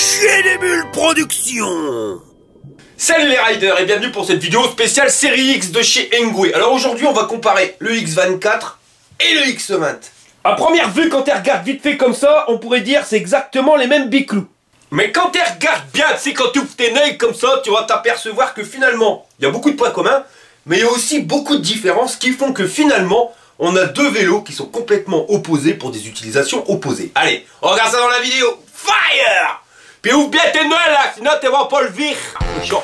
Chier des bulles production. Salut les riders et bienvenue pour cette vidéo spéciale série X de chez Engwe. Alors aujourd'hui on va comparer le X24 et le X20. À première vue, quand tu regardes vite fait comme ça, on pourrait dire c'est exactement les mêmes biclous. Mais quand tu regardes bien, c'est quand tu ouvres tes nails comme ça, tu vas t'apercevoir que finalement, il y a beaucoup de points communs, mais il y a aussi beaucoup de différences qui font que finalement, on a deux vélos qui sont complètement opposés pour des utilisations opposées. Allez, on regarde ça dans la vidéo. Fire! Puis ouvre bien tes noix là, sinon tu vas pas le vire. Chaud.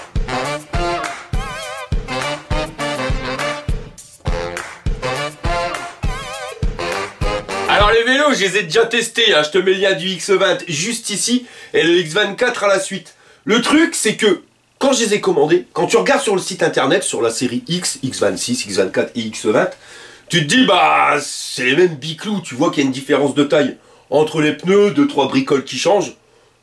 Alors les vélos, je les ai déjà testés, hein. Je te mets le lien du X20 juste ici et le X24 à la suite. Le truc, c'est que quand je les ai commandés, quand tu regardes sur le site internet, sur la série X, X26, X24 et X20, tu te dis, bah, c'est les mêmes biclous, tu vois qu'il y a une différence de taille entre les pneus, 2-3 bricoles qui changent,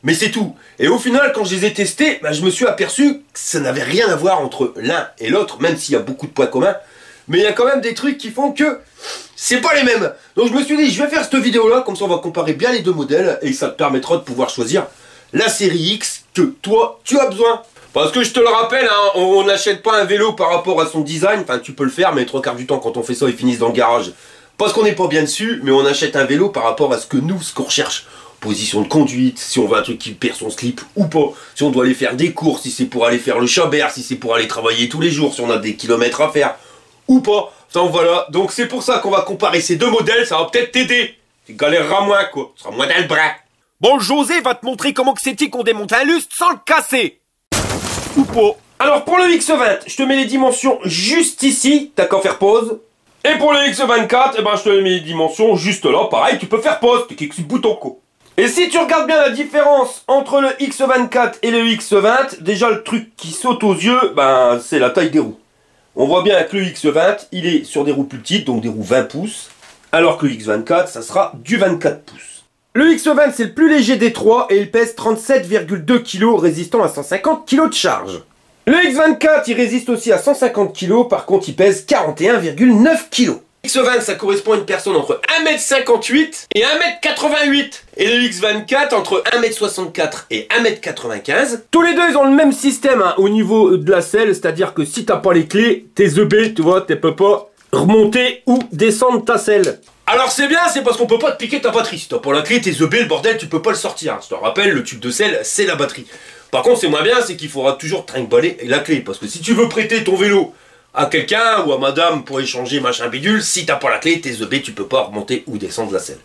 mais c'est tout. Et au final, quand je les ai testés, bah, je me suis aperçu que ça n'avait rien à voir entre l'un et l'autre, même s'il y a beaucoup de points communs, mais il y a quand même des trucs qui font que c'est pas les mêmes. Donc je me suis dit, je vais faire cette vidéo-là, comme ça on va comparer bien les deux modèles, et ça te permettra de pouvoir choisir la série X que toi, tu as besoin. Parce que je te le rappelle, hein, on n'achète pas un vélo par rapport à son design, enfin tu peux le faire, mais 3/4 du temps quand on fait ça, ils finissent dans le garage. Parce qu'on n'est pas bien dessus, mais on achète un vélo par rapport à ce que nous, ce qu'on recherche. Position de conduite, si on veut un truc qui perd son slip ou pas, si on doit aller faire des courses, si c'est pour aller faire le chabert, si c'est pour aller travailler tous les jours, si on a des kilomètres à faire ou pas. Enfin voilà, donc c'est pour ça qu'on va comparer ces deux modèles, ça va peut-être t'aider. Tu galéreras moins quoi, tu seras moins dans le bras. Bon, José va te montrer comment que c'est qu'on démonte un lustre sans le casser. Ou pas. Alors pour le X20, je te mets les dimensions juste ici, t'as qu'à faire pause. Et pour le X24, eh ben, je te mets les dimensions juste là, pareil, tu peux faire pause, tu cliques sur le bouton co. Et si tu regardes bien la différence entre le X24 et le X20, déjà le truc qui saute aux yeux, ben, c'est la taille des roues. On voit bien que le X20, il est sur des roues plus petites, donc des roues 20 pouces, alors que le X24, ça sera du 24 pouces. Le X20, c'est le plus léger des trois et il pèse 37,2 kg, résistant à 150 kg de charge. Le X24, il résiste aussi à 150 kg, par contre, il pèse 41,9 kg. Le X20, ça correspond à une personne entre 1m58 et 1m88. Et le X24, entre 1m64 et 1m95. Tous les deux, ils ont le même système hein, au niveau de la selle, c'est-à-dire que si t'as pas les clés, tes EB, tu vois, tu peux pas remonter ou descendre ta selle. Alors c'est bien, c'est parce qu'on peut pas te piquer ta batterie. Si t'as pas la clé, tes EB, le bordel, tu peux pas le sortir. Je te rappelle, le tube de selle, c'est la batterie. Par contre, c'est moins bien, c'est qu'il faudra toujours trimballer la clé. Parce que si tu veux prêter ton vélo à quelqu'un ou à madame pour échanger machin bidule, si t'as pas la clé, tes EB, tu peux pas remonter ou descendre la selle.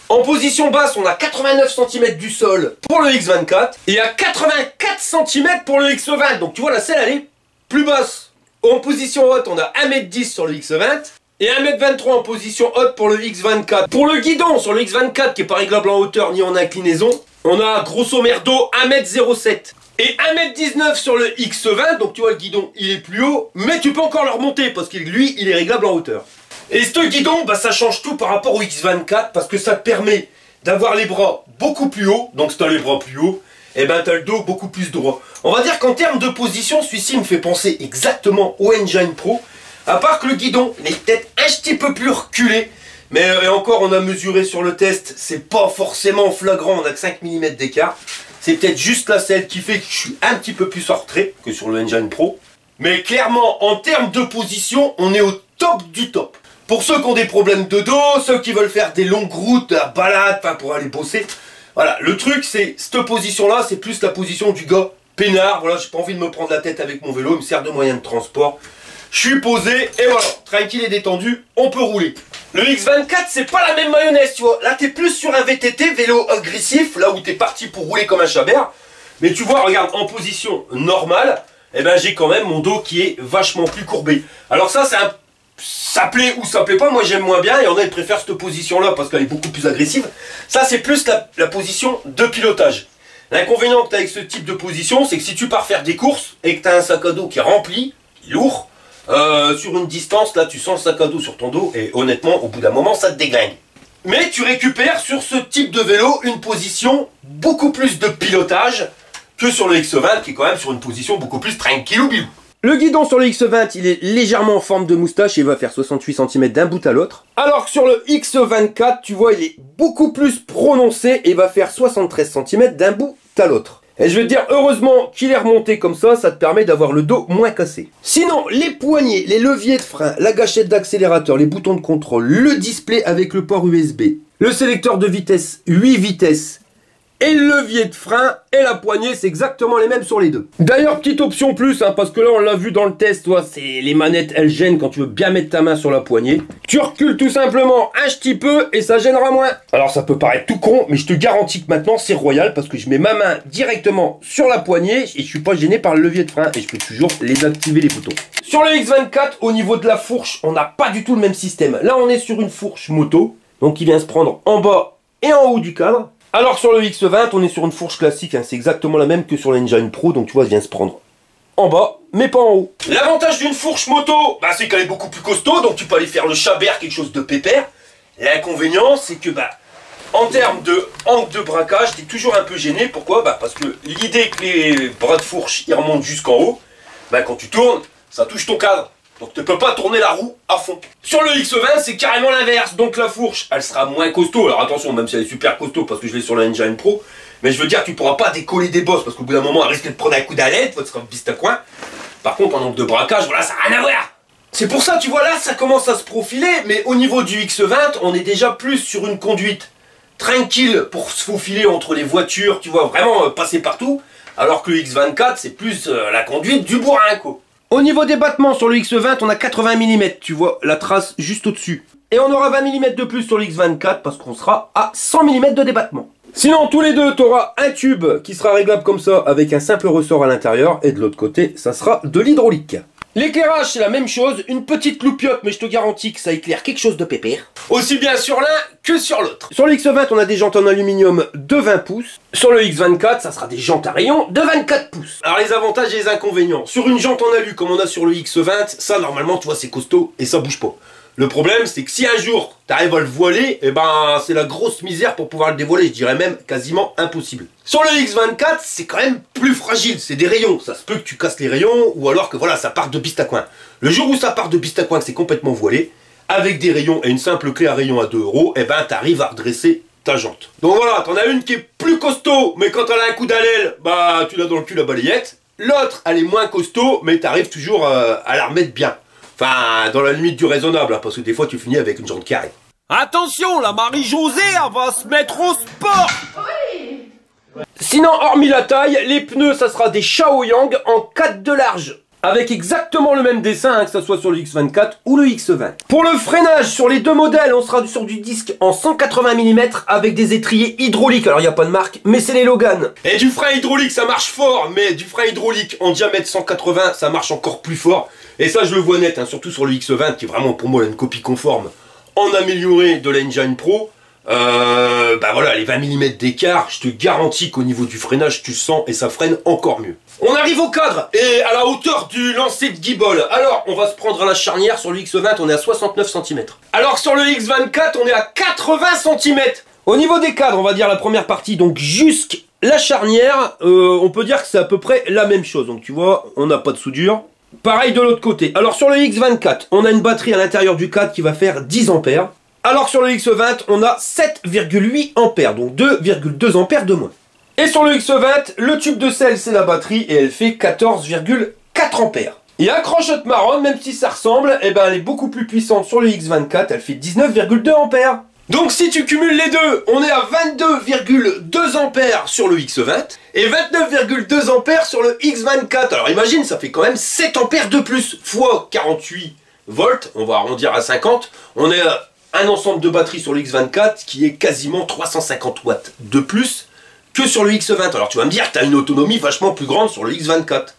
En position basse, on a 89 cm du sol pour le X24 et à 84 cm pour le X20. Donc tu vois, la selle, elle est plus basse. En position haute, on a 1m10 sur le X20 et 1m23 en position haute pour le X24. Pour le guidon, sur le X24, qui est pas réglable en hauteur ni en inclinaison, on a grosso merdo 1m07. Et 1m19 sur le X20, donc tu vois le guidon il est plus haut, mais tu peux encore le remonter parce que lui il est réglable en hauteur. Et ce guidon, bah, ça change tout par rapport au X24 parce que ça te permet d'avoir les bras beaucoup plus hauts, donc si tu as les bras plus hauts, et ben tu as le dos beaucoup plus droit. On va dire qu'en termes de position, celui-ci me fait penser exactement au Engine Pro, à part que le guidon il est peut-être un petit peu plus reculé, mais et encore on a mesuré sur le test, c'est pas forcément flagrant, on a que 5 mm d'écart. C'est peut-être juste la selle qui fait que je suis un petit peu plus en retrait que sur le Engine Pro. Mais clairement, en termes de position, on est au top du top. Pour ceux qui ont des problèmes de dos, ceux qui veulent faire des longues routes à balade, enfin pour aller bosser. Voilà, le truc c'est, cette position-là, c'est plus la position du gars peinard. Voilà, j'ai pas envie de me prendre la tête avec mon vélo, il me sert de moyen de transport. Je suis posé et voilà, tranquille et détendu, on peut rouler. Le X24, c'est pas la même mayonnaise, tu vois. Là, t'es plus sur un VTT, vélo agressif, là où t'es parti pour rouler comme un chabert. Mais tu vois, regarde, en position normale, eh ben, j'ai quand même mon dos qui est vachement plus courbé. Alors ça, c'est un... ça plaît ou ça plaît pas, moi j'aime moins bien, et il y en a qui préfèrent cette position-là parce qu'elle est beaucoup plus agressive. Ça, c'est plus la position de pilotage. L'inconvénient que t'as avec ce type de position, c'est que si tu pars faire des courses et que t'as un sac à dos qui est rempli, lourd, sur une distance, là tu sens le sac à dos sur ton dos et honnêtement au bout d'un moment ça te déglingue. Mais tu récupères sur ce type de vélo une position beaucoup plus de pilotage que sur le X20 qui est quand même sur une position beaucoup plus tranquille ou bilou. Le guidon sur le X20, il est légèrement en forme de moustache et va faire 68 cm d'un bout à l'autre. Alors que sur le X24, tu vois, il est beaucoup plus prononcé et va faire 73 cm d'un bout à l'autre. Et je vais te dire, heureusement qu'il est remonté comme ça te permet d'avoir le dos moins cassé. Sinon, les poignées, les leviers de frein, la gâchette d'accélérateur, les boutons de contrôle, le display avec le port USB, le sélecteur de vitesse 8 vitesses, et le levier de frein et la poignée, c'est exactement les mêmes sur les deux. D'ailleurs, petite option plus, parce que là, on l'a vu dans le test, toi, c'est les manettes, elles gênent quand tu veux bien mettre ta main sur la poignée. Tu recules tout simplement un petit peu et ça gênera moins. Alors, ça peut paraître tout con, mais je te garantis que maintenant, c'est royal parce que je mets ma main directement sur la poignée et je suis pas gêné par le levier de frein et je peux toujours les activer, les boutons. Sur le X24, au niveau de la fourche, on n'a pas du tout le même système. Là, on est sur une fourche moto, donc qui vient se prendre en bas et en haut du cadre. Alors sur le X20, on est sur une fourche classique, c'est exactement la même que sur l'Engine Pro, donc tu vois, elle vient se prendre en bas, mais pas en haut. L'avantage d'une fourche moto, c'est qu'elle est beaucoup plus costaud, donc tu peux aller faire le chabert, quelque chose de pépère. L'inconvénient, c'est que en termes de angle de braquage, tu es toujours un peu gêné. Pourquoi? Parce que l'idée que les bras de fourche ils remontent jusqu'en haut, quand tu tournes, ça touche ton cadre. Donc tu ne peux pas tourner la roue à fond. Sur le X20, c'est carrément l'inverse. Donc la fourche, elle sera moins costaud. Alors attention, même si elle est super costaud, parce que je l'ai sur la Engine Pro. Mais je veux dire, tu ne pourras pas décoller des bosses, parce qu'au bout d'un moment, elle risque de prendre un coup d'alerte, tu seras piste à coin. Par contre, en angle de braquage, voilà, ça n'a rien à voir. C'est pour ça, tu vois, là, ça commence à se profiler. Mais au niveau du X20, on est déjà plus sur une conduite tranquille pour se faufiler entre les voitures, tu vois, vraiment passer partout. Alors que le X24, c'est plus la conduite du bourrin, quoi. Au niveau des battements sur le X20, on a 80 mm, tu vois la trace juste au-dessus. Et on aura 20 mm de plus sur le X24 parce qu'on sera à 100 mm de débattement. Sinon, tous les deux, tu auras un tube qui sera réglable comme ça avec un simple ressort à l'intérieur. Et de l'autre côté, ça sera de l'hydraulique. L'éclairage, c'est la même chose, une petite loupiote, mais je te garantis que ça éclaire quelque chose de pépère. Aussi bien sur l'un que sur l'autre. Sur le X20, on a des jantes en aluminium de 20 pouces. Sur le X24, ça sera des jantes à rayons de 24 pouces. Alors les avantages et les inconvénients. Sur une jante en alu, comme on a sur le X20, ça normalement, tu vois, c'est costaud et ça bouge pas. Le problème, c'est que si un jour, tu arrives à le voiler, c'est la grosse misère pour pouvoir le dévoiler. Je dirais même quasiment impossible. Sur le X24, c'est quand même plus fragile. C'est des rayons. Ça se peut que tu casses les rayons ou alors que voilà, ça part de piste à coin. Le jour où ça part de piste à coin, que c'est complètement voilé, avec des rayons et une simple clé à rayons à 2 €, tu arrives à redresser ta jante. Donc voilà, t'en as une qui est plus costaud, mais quand elle a un coup d'allèle, tu l'as dans le cul la balayette. L'autre, elle est moins costaud, mais tu arrives toujours à la remettre bien. Enfin, dans la limite du raisonnable, parce que des fois tu finis avec une jante carrée. Attention, la Marie-Josée, elle va se mettre au sport. Oui. Sinon, hormis la taille, les pneus, ça sera des Shaoyang en 4 de large. Avec exactement le même dessin, que ce soit sur le X24 ou le X20. Pour le freinage, sur les deux modèles, on sera sur du disque en 180 mm avec des étriers hydrauliques. Alors, il n'y a pas de marque, mais c'est les Logan. Et du frein hydraulique, ça marche fort, mais du frein hydraulique en diamètre 180, ça marche encore plus fort. Et ça, je le vois net, surtout sur le X20, qui est vraiment pour moi une copie conforme en amélioré de l'Engine Pro. Voilà, les 20 mm d'écart, je te garantis qu'au niveau du freinage, tu sens et ça freine encore mieux. On arrive au cadre et à la hauteur du lancer de guibole. Alors, on va se prendre à la charnière. Sur le X20, on est à 69 cm. Alors, sur le X24, on est à 80 cm. Au niveau des cadres, on va dire la première partie, donc jusqu'à la charnière, on peut dire que c'est à peu près la même chose. Donc, tu vois, on n'a pas de soudure. Pareil de l'autre côté. Alors, sur le X24, on a une batterie à l'intérieur du cadre qui va faire 10 ampères. Alors sur le X20, on a 7,8 ampères, donc 2,2 ampères de moins. Et sur le X20, le tube de sel, c'est la batterie, et elle fait 14,4 ampères. Et accrochette marron, même si ça ressemble, elle est beaucoup plus puissante sur le X24, elle fait 19,2 ampères. Donc si tu cumules les deux, on est à 22,2 ampères sur le X20, et 29,2 ampères sur le X24. Alors imagine, ça fait quand même 7 ampères de plus, fois 48 volts, on va arrondir à 50, on est à un ensemble de batterie sur le X24 qui est quasiment 350 watts de plus que sur le X20. Alors tu vas me dire que tu as une autonomie vachement plus grande sur le X24.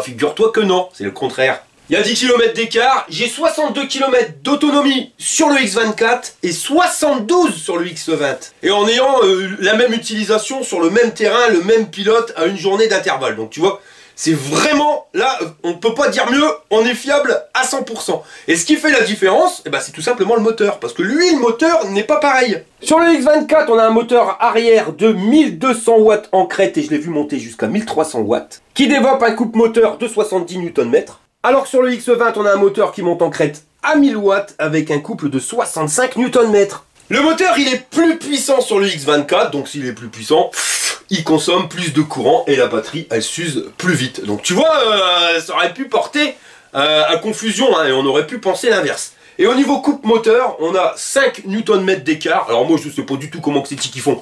Figure-toi que non, c'est le contraire. Il y a 10 km d'écart, j'ai 62 km d'autonomie sur le X24 et 72 sur le X20. Et en ayant la même utilisation sur le même terrain, le même pilote à une journée d'intervalle. Donc tu vois, c'est vraiment, là, on ne peut pas dire mieux, on est fiable à 100%. Et ce qui fait la différence, c'est tout simplement le moteur. Parce que lui, le moteur n'est pas pareil. Sur le X24, on a un moteur arrière de 1200 watts en crête, et je l'ai vu monter jusqu'à 1300 watts, qui développe un couple moteur de 70 Nm. Alors que sur le X20, on a un moteur qui monte en crête à 1000 watts avec un couple de 65 Nm. Le moteur, il est plus puissant sur le X24, donc s'il est plus puissant, il consomme plus de courant et la batterie, elle s'use plus vite. Donc tu vois, ça aurait pu porter à confusion, hein, et on aurait pu penser l'inverse. Et au niveau coupe moteur, on a 5 Nm d'écart. Alors moi, je sais pas du tout comment c'est qu'ils font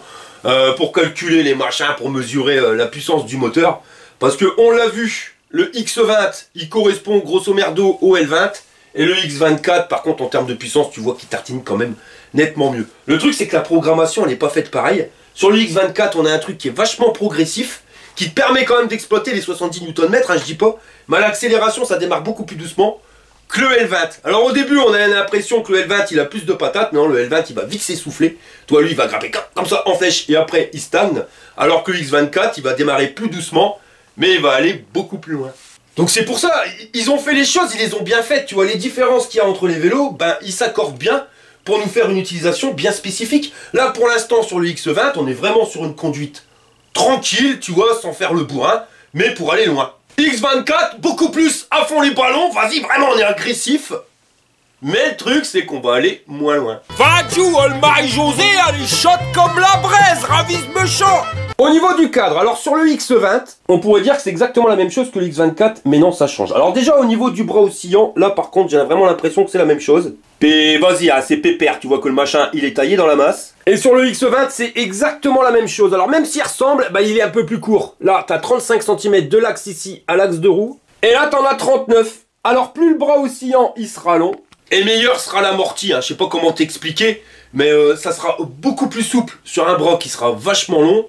pour calculer les machins, pour mesurer la puissance du moteur. Parce que on l'a vu, le X20, il correspond grosso merdo au L20. Et le X24, par contre, en termes de puissance, tu vois qu'il tartine quand même nettement mieux. Le truc, c'est que la programmation, elle n'est pas faite pareil. Sur le X24, on a un truc qui est vachement progressif, qui te permet quand même d'exploiter les 70 Nm, hein, je dis pas. Mais à l'accélération, ça démarre beaucoup plus doucement que le L20. Alors au début, on a l'impression que le L20, il a plus de patates. Non, le L20, il va vite s'essouffler. Toi, lui, il va grimper comme ça en flèche. Et après, il stagne. Alors que le X24, il va démarrer plus doucement, mais il va aller beaucoup plus loin. Donc c'est pour ça, ils ont fait les choses, ils les ont bien faites. Tu vois, les différences qu'il y a entre les vélos, ben, ils s'accordent bien pour nous faire une utilisation bien spécifique. Là, pour l'instant, sur le X20, on est vraiment sur une conduite tranquille, tu vois, sans faire le bourrin, mais pour aller loin. X24, beaucoup plus à fond les ballons, vas-y, vraiment, on est agressif. Mais le truc, c'est qu'on va aller moins loin. Vas-tu, Marie-José, elle est chaude comme la braise, ravise-me chaud. Au niveau du cadre, alors sur le X20, on pourrait dire que c'est exactement la même chose que le X24, mais non, ça change. Alors déjà, au niveau du bras oscillant, là par contre, j'ai vraiment l'impression que c'est la même chose. Et vas-y, hein, c'est pépère, tu vois que le machin, il est taillé dans la masse. Et sur le X20, c'est exactement la même chose. Alors même s'il ressemble, bah, il est un peu plus court. Là, t'as 35 cm de l'axe ici à l'axe de roue. Et là, t'en as 39. Alors plus le bras oscillant, il sera long. Et meilleur sera l'amorti, hein. Je sais pas comment t'expliquer, mais ça sera beaucoup plus souple sur un bras qui sera vachement long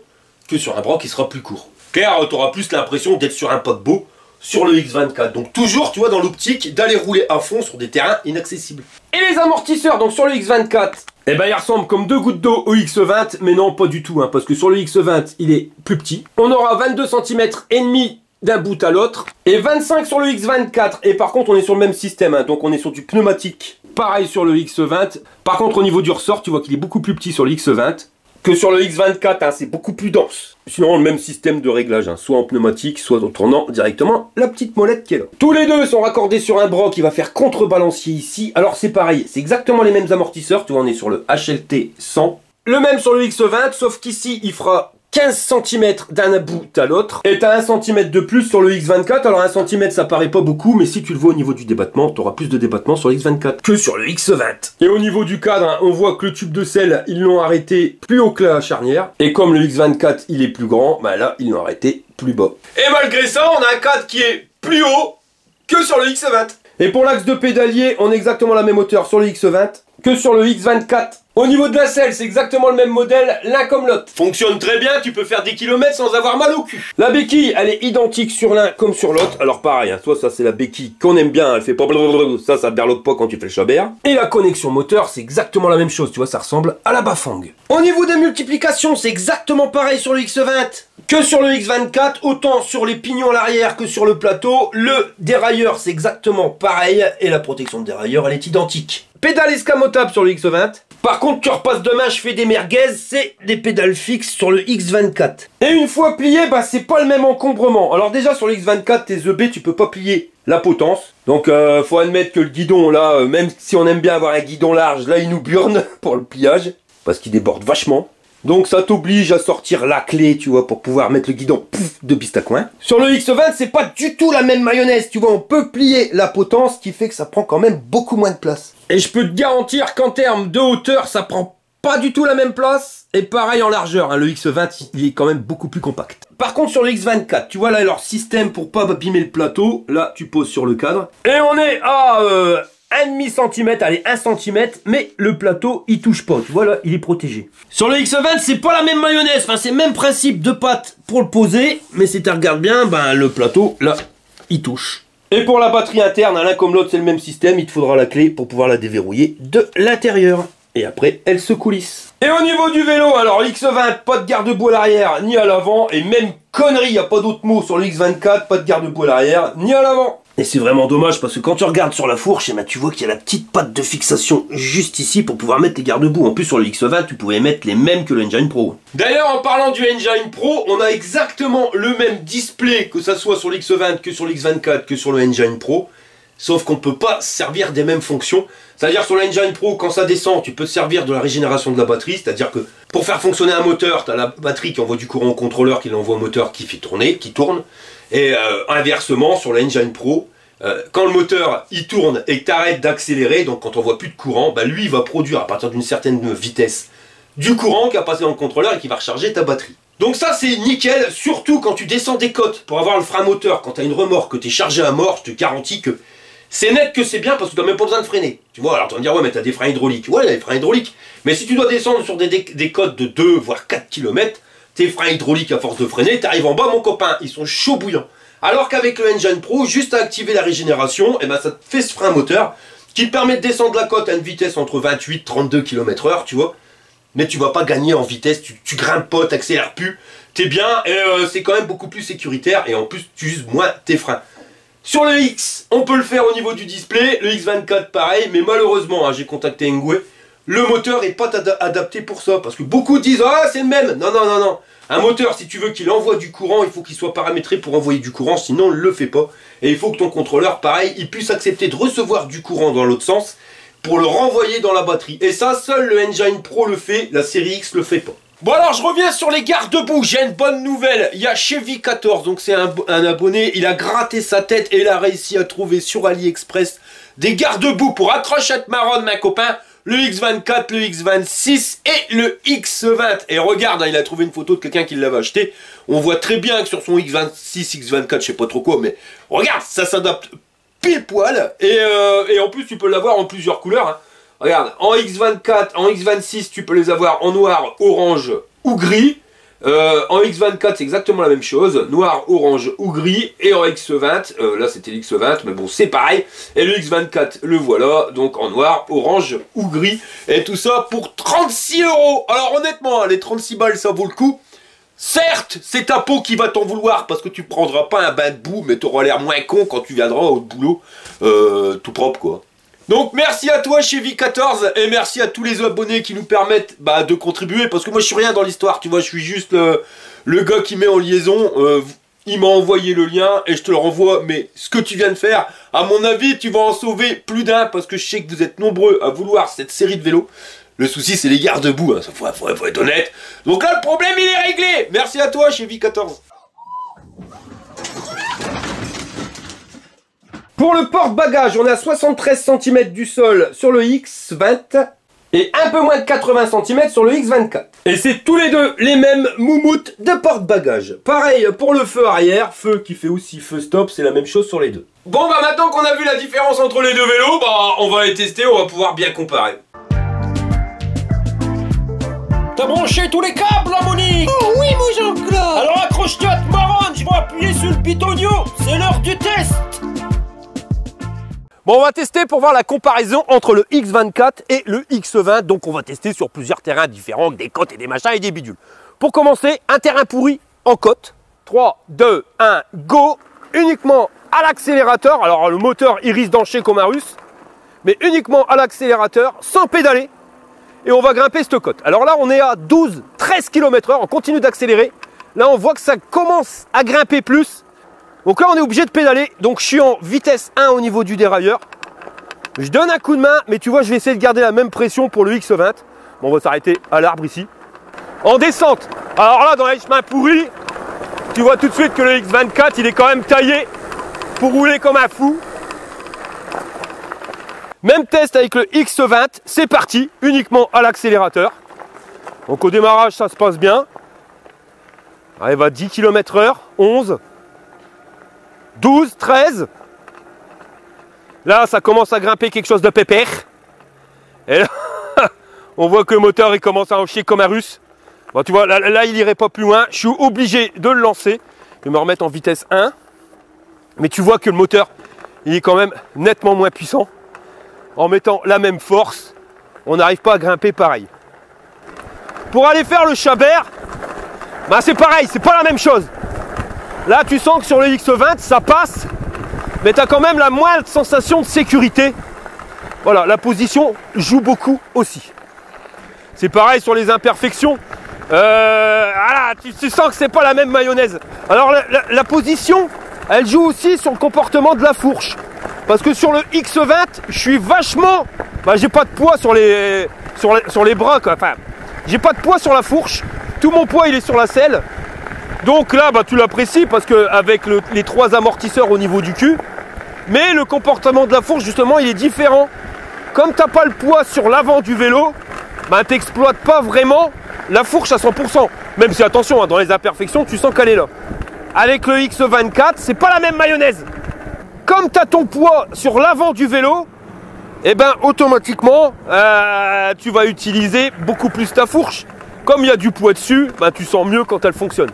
que sur un bras qui sera plus court. Car tu auras plus l'impression d'être sur un paquebot sur le X24. Donc toujours, tu vois, dans l'optique d'aller rouler à fond sur des terrains inaccessibles. Et les amortisseurs, donc sur le X24, eh ben ils ressemblent comme deux gouttes d'eau au X20, mais non, pas du tout, hein, parce que sur le X20, il est plus petit. On aura 22 cm et demi d'un bout à l'autre, et 25 sur le X24, et par contre on est sur le même système, hein, donc on est sur du pneumatique, pareil sur le X20. Par contre au niveau du ressort, tu vois qu'il est beaucoup plus petit sur le X20 que sur le X24, hein, c'est beaucoup plus dense. Sinon le même système de réglage, hein, soit en pneumatique, soit en tournant directement la petite molette qui est là. Tous les deux sont raccordés sur un bras qui va faire contrebalancier ici. Alors c'est pareil, c'est exactement les mêmes amortisseurs, tu vois on est sur le HLT 100. Le même sur le X20, sauf qu'ici il fera 15 cm d'un bout à l'autre. Et t'as 1 cm de plus sur le X24. Alors 1 cm ça paraît pas beaucoup, mais si tu le vois au niveau du débattement, t'auras plus de débattement sur le X24 que sur le X20. Et au niveau du cadre, hein, on voit que le tube de selle, ils l'ont arrêté plus haut que la charnière. Et comme le X24 il est plus grand, bah là ils l'ont arrêté plus bas. Et malgré ça, on a un cadre qui est plus haut que sur le X20. Et pour l'axe de pédalier, on a exactement la même hauteur sur le X20 que sur le X24. Au niveau de la selle, c'est exactement le même modèle, l'un comme l'autre. Fonctionne très bien, tu peux faire des kilomètres sans avoir mal au cul. La béquille, elle est identique sur l'un comme sur l'autre. Alors pareil, hein, soit ça c'est la béquille qu'on aime bien, elle fait pas blablabla, ça berloque pas quand tu fais le chabert. Et la connexion moteur, c'est exactement la même chose, tu vois, ça ressemble à la Bafang. Au niveau des multiplications, c'est exactement pareil sur le X20 que sur le X24, autant sur les pignons à l'arrière que sur le plateau. Le dérailleur, c'est exactement pareil, et la protection de dérailleur, elle est identique. Pédale escamotable sur le X20. Par contre, tu repasses demain, je fais des merguez, c'est des pédales fixes sur le X24. Et une fois plié, bah c'est pas le même encombrement. Alors déjà sur le X24, tes EB, tu peux pas plier la potence. Donc faut admettre que le guidon là, même si on aime bien avoir un guidon large, là il nous burne pour le pliage, parce qu'il déborde vachement. Donc ça t'oblige à sortir la clé, tu vois, pour pouvoir mettre le guidon de piste à coin. Sur le X20, c'est pas du tout la même mayonnaise, tu vois, on peut plier la potence, ce qui fait que ça prend quand même beaucoup moins de place. Et je peux te garantir qu'en termes de hauteur, ça prend pas du tout la même place. Et pareil en largeur, hein, le X20, il est quand même beaucoup plus compact. Par contre, sur le X24, tu vois là, leur système pour pas abîmer le plateau, là, tu poses sur le cadre. Et on est à 1,5 cm, allez 1 cm, mais le plateau il touche pas, tu vois là il est protégé. Sur le X20 c'est pas la même mayonnaise, enfin c'est le même principe de patte pour le poser, mais si tu regardes bien, ben le plateau là il touche. Et pour la batterie interne, l'un comme l'autre c'est le même système, il te faudra la clé pour pouvoir la déverrouiller de l'intérieur. Et après elle se coulisse. Et au niveau du vélo, alors X20, pas de garde-boue à l'arrière ni à l'avant, et même connerie, il n'y a pas d'autre mot sur le X24, pas de garde-boue à l'arrière ni à l'avant. Et c'est vraiment dommage parce que quand tu regardes sur la fourche, eh ben, tu vois qu'il y a la petite patte de fixation juste ici pour pouvoir mettre les garde-boue. En plus sur le X20, tu pouvais mettre les mêmes que le Engine Pro. D'ailleurs, en parlant du Engine Pro, on a exactement le même display, que ça soit sur le X20 que sur le X24 que sur le Engine Pro. Sauf qu'on ne peut pas se servir des mêmes fonctions. C'est-à-dire sur l'Engine Pro, quand ça descend, tu peux te servir de la régénération de la batterie. C'est-à-dire que pour faire fonctionner un moteur, tu as la batterie qui envoie du courant au contrôleur, qui l'envoie au moteur qui fait tourner, qui tourne. Et inversement, sur l'Engine Pro, quand le moteur il tourne et que tu arrêtes d'accélérer, donc quand on voit plus de courant, bah lui il va produire à partir d'une certaine vitesse du courant qui va passer dans le contrôleur et qui va recharger ta batterie. Donc ça c'est nickel, surtout quand tu descends des côtes pour avoir le frein moteur, quand tu as une remorque, que tu es chargé à mort, je te garantis que c'est net que c'est bien parce que tu n'as même pas besoin de freiner. Tu vois, alors tu vas me dire ouais mais tu as des freins hydrauliques. Ouais, il y a des freins hydrauliques. Mais si tu dois descendre sur des côtes de 2 voire 4 km, tes freins hydrauliques à force de freiner, tu arrives en bas mon copain, ils sont chauds bouillants. Alors qu'avec le Engine Pro, juste à activer la régénération, et ben ça te fait ce frein moteur qui te permet de descendre la côte à une vitesse entre 28 et 32 km/h, tu vois. Mais tu vas pas gagner en vitesse, tu grimpes pas, t'accélères plus, t'es bien, et c'est quand même beaucoup plus sécuritaire, et en plus tu uses moins tes freins. Sur le X, on peut le faire au niveau du display, le X24 pareil, mais malheureusement, hein, j'ai contacté Engwe, le moteur n'est pas adapté pour ça, parce que beaucoup disent « Ah, c'est le même !» Non, non, non, non. Un moteur, si tu veux qu'il envoie du courant, il faut qu'il soit paramétré pour envoyer du courant, sinon on ne le fait pas. Et il faut que ton contrôleur, pareil, il puisse accepter de recevoir du courant dans l'autre sens pour le renvoyer dans la batterie. Et ça, seul le Engine Pro le fait, la série X le fait pas. Bon alors je reviens sur les garde-boue, j'ai une bonne nouvelle, il y a Chevy14, donc c'est un abonné, il a gratté sa tête et il a réussi à trouver sur AliExpress des garde-boue pour accrochette marronne, ma copain, le X24, le X26 et le X20. Et regarde, hein, il a trouvé une photo de quelqu'un qui l'avait acheté, on voit très bien que sur son X26, X24, je sais pas trop quoi, mais regarde, ça s'adapte pile poil, et en plus tu peux l'avoir en plusieurs couleurs, hein. Regarde, en X24, en X26, tu peux les avoir en noir, orange ou gris. En X24, c'est exactement la même chose. Noir, orange ou gris. Et en X20, là c'était l'X20, mais bon, c'est pareil. Et le X24, le voilà, donc en noir, orange ou gris. Et tout ça pour 36 €. Alors honnêtement, les 36 balles, ça vaut le coup. Certes, c'est ta peau qui va t'en vouloir parce que tu prendras pas un bain de boue, mais tu auras l'air moins con quand tu viendras au boulot tout propre, quoi. Donc merci à toi Chevy14 et merci à tous les abonnés qui nous permettent de contribuer parce que moi je suis rien dans l'histoire, tu vois, je suis juste le gars qui met en liaison, il m'a envoyé le lien et je te le renvoie, mais ce que tu viens de faire, à mon avis tu vas en sauver plus d'un parce que je sais que vous êtes nombreux à vouloir cette série de vélos. Le souci c'est les garde-boue, hein, faut être honnête. Donc là le problème il est réglé. Merci à toi Chevy14. Pour le porte-bagages, on est à 73 cm du sol sur le X20 et un peu moins de 80 cm sur le X24. Et c'est tous les deux les mêmes moumoutes de porte-bagages. Pareil pour le feu arrière, feu qui fait aussi feu stop, c'est la même chose sur les deux. Bon maintenant qu'on a vu la différence entre les deux vélos, on va les tester, on va pouvoir bien comparer. T'as branché tous les câbles là Monique? Oh oui mon Jean-Claude. Alors accroche-toi à te marronne, je vais appuyer sur le pitonio, c'est l'heure du test. Bon, on va tester pour voir la comparaison entre le X24 et le X20. Donc, on va tester sur plusieurs terrains différents, des côtes et des machins et des bidules. Pour commencer, un terrain pourri en côte. 3, 2, 1, go. Uniquement à l'accélérateur. Alors, le moteur, il risque d'encher comme un russe. Mais uniquement à l'accélérateur, sans pédaler. Et on va grimper cette côte. Alors là, on est à 12, 13 km/h. On continue d'accélérer. Là, on voit que ça commence à grimper plus. Donc là on est obligé de pédaler, donc je suis en vitesse 1 au niveau du dérailleur. Je donne un coup de main, mais tu vois je vais essayer de garder la même pression pour le X20. Bon, on va s'arrêter à l'arbre ici. En descente, alors là dans les chemins pourris, tu vois tout de suite que le X24 il est quand même taillé pour rouler comme un fou. Même test avec le X20, c'est parti, uniquement à l'accélérateur. Donc au démarrage ça se passe bien. Arrive à 10 km/h, 11. 12, 13. Là, ça commence à grimper quelque chose de pépère. Et là, on voit que le moteur, il commence à encher comme un russe. Bon, tu vois, là, il irait pas plus loin. Je suis obligé de le lancer. Je vais me remettre en vitesse 1. Mais tu vois que le moteur, il est quand même nettement moins puissant. En mettant la même force, on n'arrive pas à grimper pareil. Pour aller faire le Chabert, c'est pareil, c'est pas la même chose. Là, tu sens que sur le X20, ça passe, mais tu as quand même la moindre sensation de sécurité. Voilà, la position joue beaucoup aussi. C'est pareil sur les imperfections. Voilà, tu sens que c'est pas la même mayonnaise. Alors, la position, elle joue aussi sur le comportement de la fourche. Parce que sur le X20, je suis vachement... Bah, j'ai pas de poids sur les bras, quoi. Enfin, j'ai pas de poids sur la fourche. Tout mon poids, il est sur la selle. Donc là, bah, tu l'apprécies parce qu'avec les 3 amortisseurs au niveau du cul. Mais le comportement de la fourche, justement, il est différent. Comme tu n'as pas le poids sur l'avant du vélo, bah, tu n'exploites pas vraiment la fourche à 100%. Même si, attention, hein, dans les imperfections, tu sens qu'elle est là. Avec le X24, c'est pas la même mayonnaise. Comme tu as ton poids sur l'avant du vélo, et ben automatiquement, tu vas utiliser beaucoup plus ta fourche. Comme il y a du poids dessus, bah, tu sens mieux quand elle fonctionne.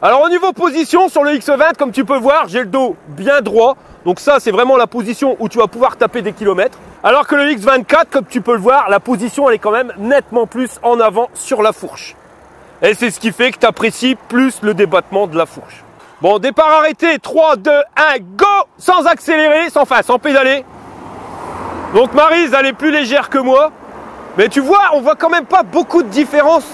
Alors au niveau position, sur le X20, comme tu peux voir, j'ai le dos bien droit. Donc ça, c'est vraiment la position où tu vas pouvoir taper des kilomètres. Alors que le X24, comme tu peux le voir, la position, elle est quand même nettement plus en avant sur la fourche. Et c'est ce qui fait que tu apprécies plus le débattement de la fourche. Bon, départ arrêté, 3, 2, 1, go! Sans accélérer, sans pédaler. Donc Maryse, elle est plus légère que moi. Mais tu vois, on voit quand même pas beaucoup de différence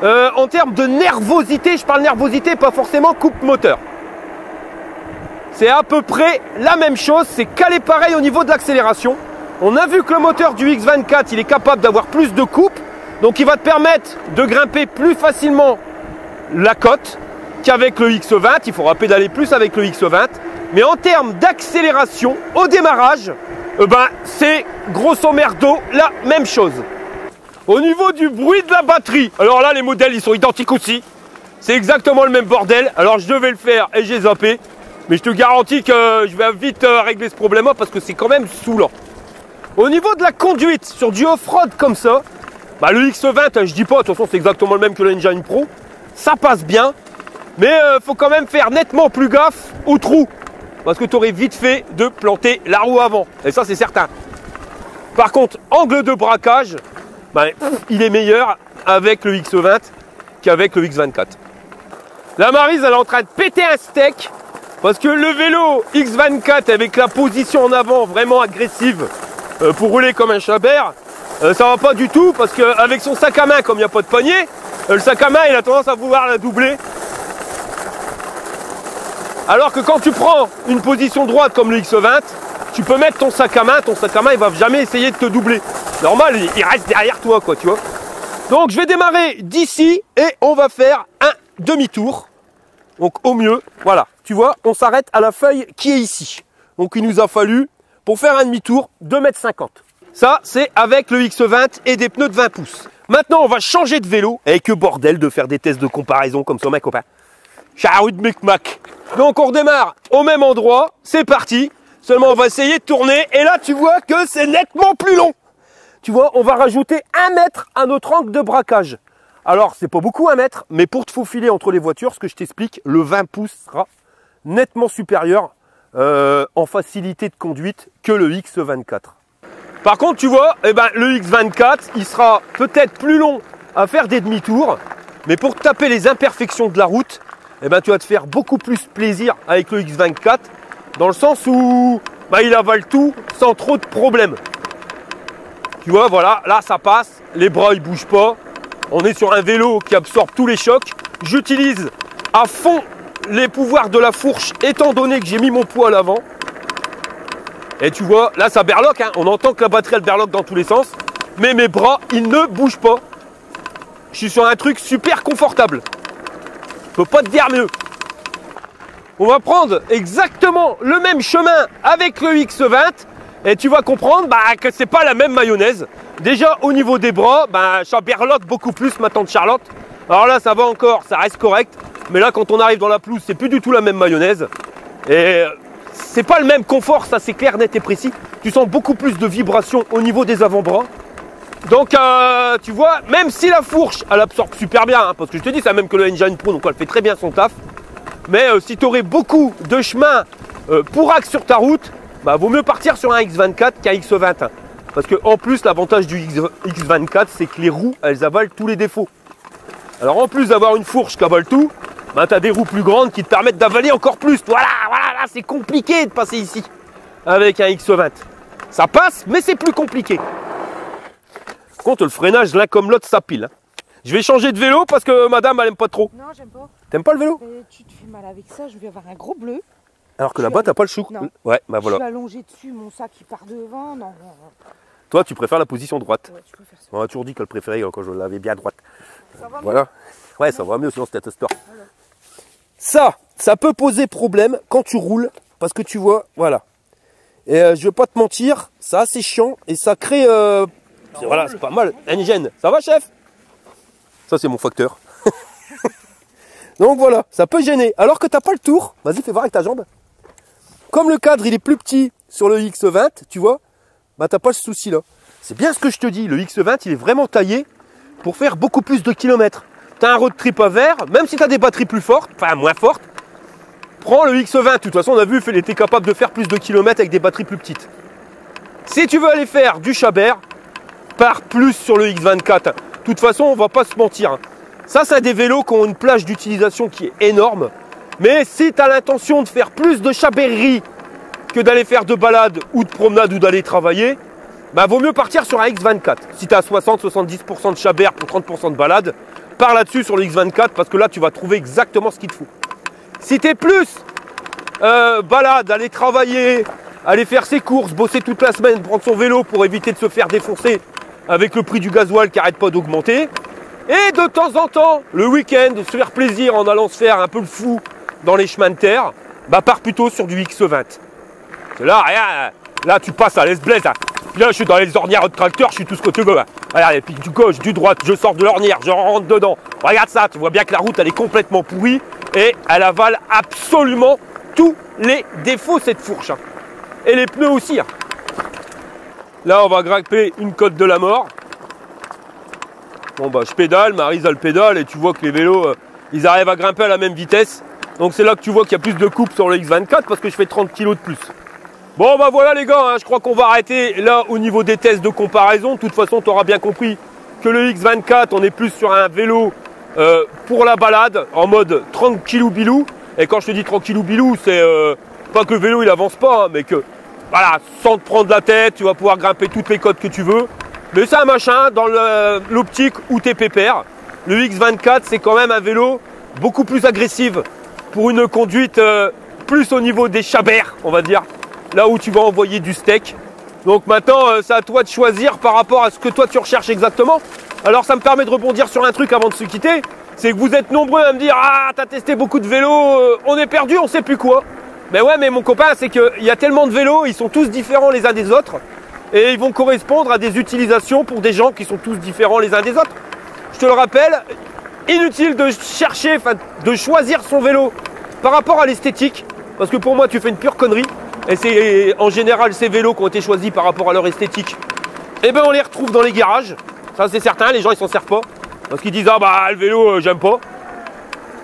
en termes de nervosité. Je parle nervosité, pas forcément coupe moteur. C'est à peu près la même chose, c'est calé pareil au niveau de l'accélération. On a vu que le moteur du X24, il est capable d'avoir plus de coupe. Donc il va te permettre de grimper plus facilement la côte qu'avec le X20. Il faudra pédaler plus avec le X20. Mais en termes d'accélération, au démarrage, c'est grosso merdo la même chose. Au niveau du bruit de la batterie, alors là les modèles ils sont identiques aussi. C'est exactement le même bordel. Alors je devais le faire et j'ai zappé. Mais je te garantis que je vais vite régler ce problème-là parce que c'est quand même saoulant. Au niveau de la conduite, sur du off-road comme ça, bah le X20, je dis pas, de toute façon c'est exactement le même que le Engine Pro. Ça passe bien, mais faut quand même faire nettement plus gaffe au trou. Parce que tu aurais vite fait de planter la roue avant. Et ça c'est certain. Par contre, angle de braquage, il est meilleur avec le X20 qu'avec le X24. La Maryse, elle est en train de péter un steak. Parce que le vélo X24 avec la position en avant vraiment agressive pour rouler comme un chabert, ça va pas du tout parce qu'avec son sac à main, comme il n'y a pas de poignée, le sac à main il a tendance à vouloir la doubler. Alors que quand tu prends une position droite comme le X20, tu peux mettre ton sac à main il va jamais essayer de te doubler. Normal, il reste derrière toi quoi, tu vois. Donc je vais démarrer d'ici et on va faire un demi-tour. Donc au mieux, voilà, tu vois, on s'arrête à la feuille qui est ici. Donc il nous a fallu, pour faire un demi-tour, 2,50 m. Ça, c'est avec le X20 et des pneus de 20 pouces. Maintenant, on va changer de vélo. Et que bordel de faire des tests de comparaison comme ça, mes copains. Charou de micmac. Donc on redémarre au même endroit, c'est parti. Seulement, on va essayer de tourner. Et là, tu vois que c'est nettement plus long. Tu vois, on va rajouter 1 mètre à notre angle de braquage. Alors, c'est pas beaucoup 1 mètre, mais pour te faufiler entre les voitures, ce que je t'explique, le 20 pouces sera nettement supérieur en facilité de conduite que le X24. Par contre, tu vois, le X24, il sera peut-être plus long à faire des demi-tours, mais pour taper les imperfections de la route, tu vas te faire beaucoup plus plaisir avec le X24, dans le sens où il avale tout sans trop de problèmes. Tu vois, voilà, là ça passe, les bras ils bougent pas. On est sur un vélo qui absorbe tous les chocs. J'utilise à fond les pouvoirs de la fourche étant donné que j'ai mis mon poids à l'avant. Et tu vois, là ça berloque, hein. On entend que la batterie elle berloque dans tous les sens. Mais mes bras, ils ne bougent pas. Je suis sur un truc super confortable. Je peux pas te dire mieux. On va prendre exactement le même chemin avec le X20. Et tu vas comprendre que c'est pas la même mayonnaise. Déjà au niveau des bras, ça berloque beaucoup plus ma tante Charlotte. Alors là ça va encore, ça reste correct. Mais là quand on arrive dans la pelouse, c'est plus du tout la même mayonnaise. Et c'est pas le même confort, ça c'est clair, net et précis. Tu sens beaucoup plus de vibration au niveau des avant-bras. Donc tu vois, même si la fourche elle absorbe super bien, parce que je te dis c'est la même que le Engine Pro, donc elle fait très bien son taf. Mais si tu aurais beaucoup de chemin pour axe sur ta route, vaut mieux partir sur un X24 qu'un X20. Parce que en plus l'avantage du X24 c'est que les roues elles avalent tous les défauts. Alors en plus d'avoir une fourche qui avale tout, tu as des roues plus grandes qui te permettent d'avaler encore plus. Voilà, là c'est compliqué de passer ici avec un X20. Ça passe mais c'est plus compliqué. Par contre le freinage l'un comme l'autre ça pile. Je vais changer de vélo parce que madame elle aime pas trop. Non j'aime pas. T'aimes pas le vélo? Mais tu te fais mal avec ça, je vais avoir un gros bleu. Alors que là-bas, t'as pas le chou. Non. Ouais, bah voilà. Je suis allongé dessus, mon sac il part devant. Non. Toi, tu préfères la position droite. Ouais, je préfère ça. On a toujours dit qu'elle préférait quand je l'avais bien à droite. Ça va Voilà. Ouais, ça va mieux sinon c'était tester. Ça peut poser problème quand tu roules. Parce que tu vois, voilà. Et je vais pas te mentir, c'est assez chiant et ça crée... voilà, c'est pas mal. Une gêne. Ça va, chef? Ça, c'est mon facteur. Donc voilà, ça peut gêner. Alors que t'as pas le tour, vas-y, fais voir avec ta jambe. Comme le cadre, il est plus petit sur le X20, tu vois, bah t'as pas ce souci-là. C'est bien ce que je te dis, le X20, il est vraiment taillé pour faire beaucoup plus de kilomètres. T'as un road trip à verre, même si t'as des batteries plus fortes, enfin moins fortes, prends le X20. De toute façon, on a vu, il était capable de faire plus de kilomètres avec des batteries plus petites. Si tu veux aller faire du Chabert, pars plus sur le X24. De toute façon, on va pas se mentir. Ça, c'est des vélos qui ont une plage d'utilisation qui est énorme. Mais si tu as l'intention de faire plus de chaberrie que d'aller faire de balade ou de promenade ou d'aller travailler, bah vaut mieux partir sur un X24. Si tu as 60-70% de chabert pour 30% de balade, pars là-dessus sur le X24 parce que là, tu vas trouver exactement ce qu'il te faut. Si tu es plus balade, aller travailler, aller faire ses courses, bosser toute la semaine, prendre son vélo pour éviter de se faire défoncer avec le prix du gasoil qui n'arrête pas d'augmenter, et de temps en temps, le week-end, se faire plaisir en allant se faire un peu le fou dans les chemins de terre, bah pars plutôt sur du X20. C'est là, rien, là tu passes à l'Est-Blaise. Hein. Puis là, je suis dans les ornières de tracteur, je suis tout ce que tu veux. Hein. Regarde, et puis du gauche, du droite, je sors de l'ornière, je rentre dedans. Regarde ça, tu vois bien que la route, elle est complètement pourrie et elle avale absolument tous les défauts, cette fourche. Hein. Et les pneus aussi. Hein. Là, on va grimper une côte de la mort. Bon bah je pédale, Maryse a le pédale et tu vois que les vélos, ils arrivent à grimper à la même vitesse. Donc c'est là que tu vois qu'il y a plus de coupe sur le X24 parce que je fais 30 kg de plus. Bon bah voilà les gars, hein, je crois qu'on va arrêter là au niveau des tests de comparaison. De toute façon, tu auras bien compris que le X24, on est plus sur un vélo pour la balade, en mode tranquillou bilou. Et quand je te dis tranquillou bilou, c'est pas que le vélo il avance pas, hein, mais que voilà, sans te prendre la tête, tu vas pouvoir grimper toutes les côtes que tu veux. Mais c'est un machin dans l'optique où t'es pépère. Le X24, c'est quand même un vélo beaucoup plus agressif pour une conduite plus au niveau des chabers, on va dire. Là où tu vas envoyer du steak. Donc maintenant, c'est à toi de choisir par rapport à ce que toi tu recherches exactement. Alors ça me permet de rebondir sur un truc avant de se quitter. C'est que vous êtes nombreux à me dire « Ah, t'as testé beaucoup de vélos, on est perdu, on sait plus quoi. » Mais ouais, mais mon copain, c'est qu'il y a tellement de vélos, ils sont tous différents les uns des autres. Et ils vont correspondre à des utilisations pour des gens qui sont tous différents les uns des autres. Je te le rappelle, inutile de chercher, enfin de choisir son vélo par rapport à l'esthétique. Parce que pour moi, tu fais une pure connerie. Et c'est en général ces vélos qui ont été choisis par rapport à leur esthétique. Eh ben on les retrouve dans les garages. Ça c'est certain, les gens ils s'en servent pas. Parce qu'ils disent ah bah le vélo j'aime pas.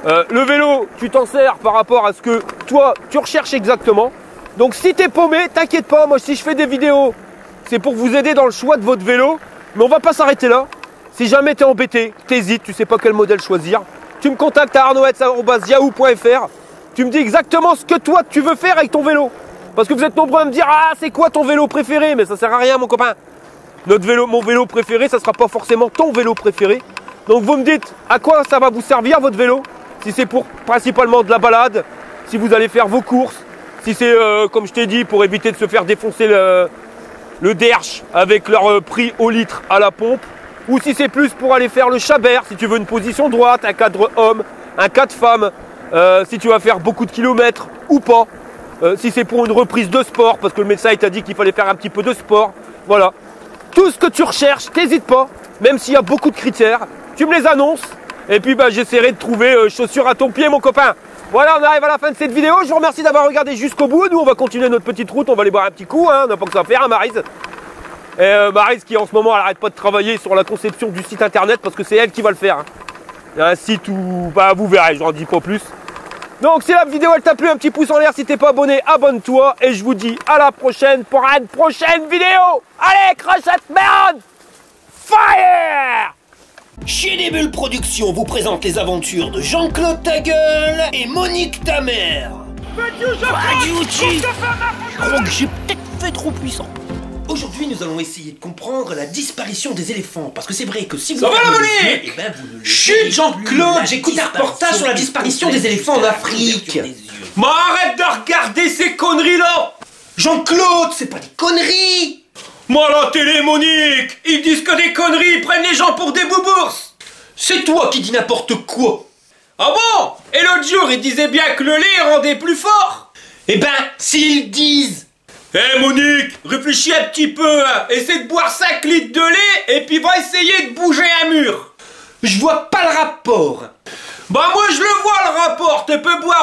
Le vélo, tu t'en sers par rapport à ce que toi tu recherches exactement. Donc si t'es paumé, t'inquiète pas, moi si je fais des vidéos, c'est pour vous aider dans le choix de votre vélo. Mais on va pas s'arrêter là. Si jamais t'es embêté, t'hésites, tu sais pas quel modèle choisir, tu me contactes à arnoetz@yahoo.fr. Tu me dis exactement ce que toi tu veux faire avec ton vélo. Parce que vous êtes nombreux à me dire ah c'est quoi ton vélo préféré, mais ça sert à rien mon copain. Mon vélo préféré, ça sera pas forcément ton vélo préféré. Donc vous me dites à quoi ça va vous servir votre vélo. Si c'est pour principalement de la balade, si vous allez faire vos courses, si c'est comme je t'ai dit pour éviter de se faire défoncer le derche avec leur prix au litre à la pompe, ou si c'est plus pour aller faire le chabert, si tu veux une position droite, un cadre homme, un cadre femme, si tu vas faire beaucoup de kilomètres ou pas, si c'est pour une reprise de sport, parce que le médecin il t'a dit qu'il fallait faire un petit peu de sport, voilà. Tout ce que tu recherches, t'hésites pas, même s'il y a beaucoup de critères, tu me les annonces, et puis bah, j'essaierai de trouver chaussures à ton pied mon copain. Voilà, on arrive à la fin de cette vidéo. Je vous remercie d'avoir regardé jusqu'au bout. Nous, on va continuer notre petite route. On va aller boire un petit coup. Hein. On n'a pas que ça à faire, hein, Maryse. Et Maryse qui, en ce moment, elle n'arrête pas de travailler sur la conception du site internet parce que c'est elle qui va le faire. Hein. Il y a un site où, bah, vous verrez, j'en dis pas plus. Donc, si la vidéo, elle t'a plu, un petit pouce en l'air. Si t'es pas abonné, abonne-toi. Et je vous dis à la prochaine pour une prochaine vidéo. Allez, crush cette merde! Fire! Chez des Bulles Productions vous présente les aventures de Jean-Claude Tagueul et Monique Tamer. Je crois que j'ai peut-être fait trop puissant. Aujourd'hui, nous allons essayer de comprendre la disparition des éléphants. Parce que c'est vrai que si vous... Ça va la Monique Monique? Chut Jean-Claude, j'écoute un reportage sur la disparition des éléphants en Afrique. Mais arrête de regarder ces conneries-là. Jean-Claude, c'est pas des conneries. Moi, la télé, Monique, ils disent que des conneries, ils prennent les gens pour des boubours. C'est toi qui dis n'importe quoi. Ah bon? Et l'autre jour, ils disaient bien que le lait rendait plus fort. Eh ben, s'ils disent. Eh Monique, réfléchis un petit peu, hein. Essaie de boire 5 litres de lait et puis va essayer de bouger un mur. Je vois pas le rapport. Bah moi je le vois le rapport, tu peux boire